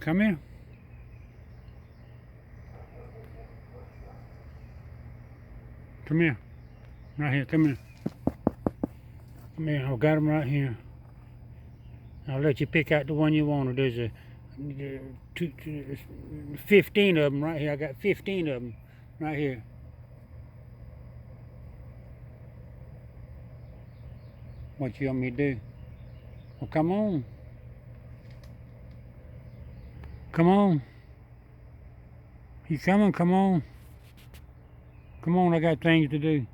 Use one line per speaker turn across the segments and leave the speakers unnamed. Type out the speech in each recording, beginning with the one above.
Come here. Come here. Right here. Come here. Come here. I've got them right here. I'll let you pick out the one you want. There's a 15 of them right here. I got 15 of them right here. What you want me to do? Well, come on. Come on. You coming? Come on. Come on, I got things to do.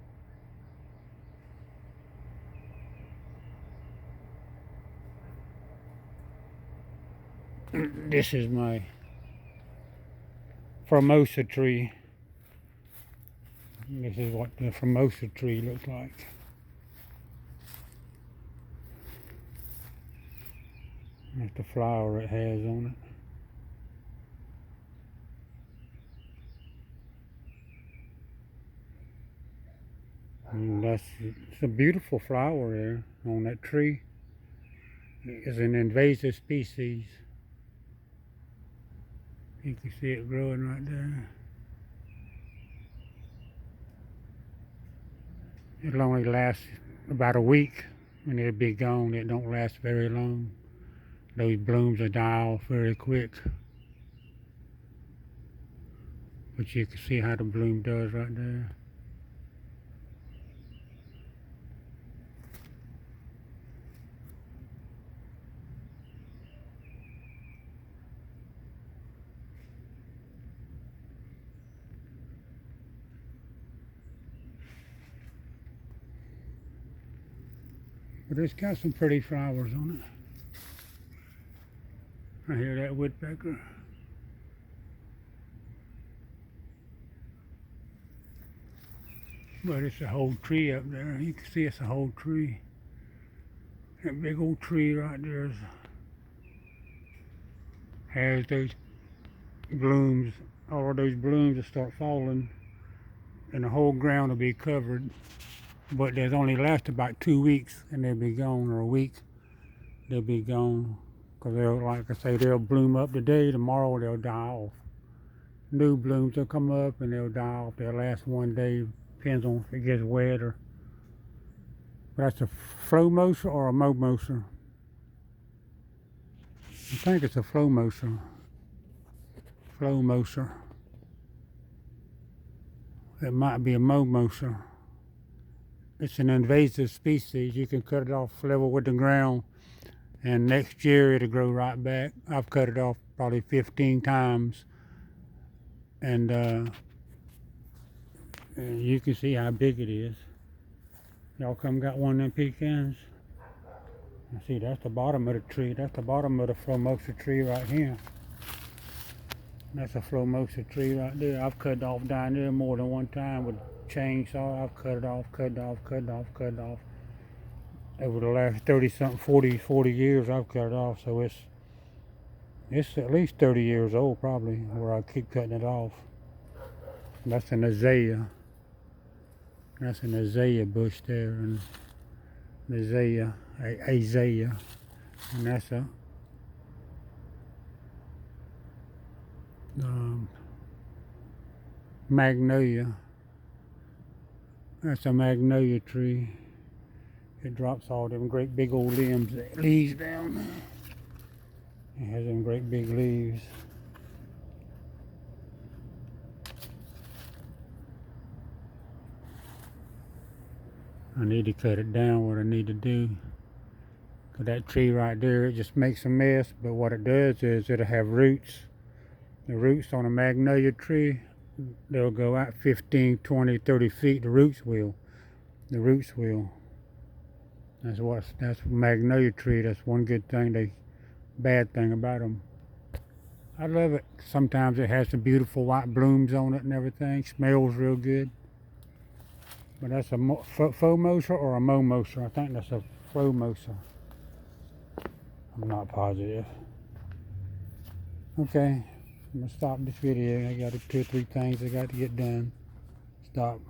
This is my Mimosa tree. This is what the Mimosa tree looks like. That's the flower it has on it. And it's a beautiful flower there on that tree. It's an invasive species. You can see it growing right there. It'll only last about a week and it'll be gone. It don't last very long. Those blooms will die off very quick. But you can see how the bloom does right there. But it's got some pretty flowers on it. I hear that woodpecker. But it's a whole tree up there. You can see it's a whole tree. That big old tree right there has those blooms. All of those blooms will start falling and the whole ground will be covered. But they'll only last about 2 weeks and they'll be gone, or a week, they'll be gone. Because they'll, like I say, they'll bloom up today, tomorrow they'll die off. New blooms will come up and they'll die off. They'll last one day, depends on if it gets wet or. But that's a Mimosa or a Mimosa. I think it's a Mimosa. Mimosa. It might be a Mimosa. It's an invasive species. You can cut it off level with the ground and next year it'll grow right back. I've cut it off probably 15 times and you can see how big it is. Y'all come got one of them pecans? See, that's the bottom of the tree. That's the bottom of the Mimosa tree right here. That's a Mimosa tree right there. I've cut it off down there more than one time with chainsaw. I've cut it off. Over the last 30-something, 40 years I've cut it off. So it's at least 30 years old probably where I keep cutting it off. That's an azalea. That's an azalea bush there, and azalea. And that's a magnolia. That's a magnolia tree. It drops all them great big old leaves down. It has them great big leaves. I need to cut it down, what I need to do. Cause that tree right there, it just makes a mess, but what it does is it'll have roots. The roots on a magnolia tree, they'll go out 15, 20, 30 feet, the roots will. That's magnolia tree, that's one good thing, bad thing about them. I love it. Sometimes it has some beautiful white blooms on it and everything, smells real good. But that's a Mimosa or a Mimosa. I think that's a Mimosa. I'm not positive. Okay, I'm gonna stop this video. I got 2 or 3 things I got to get done. Stop.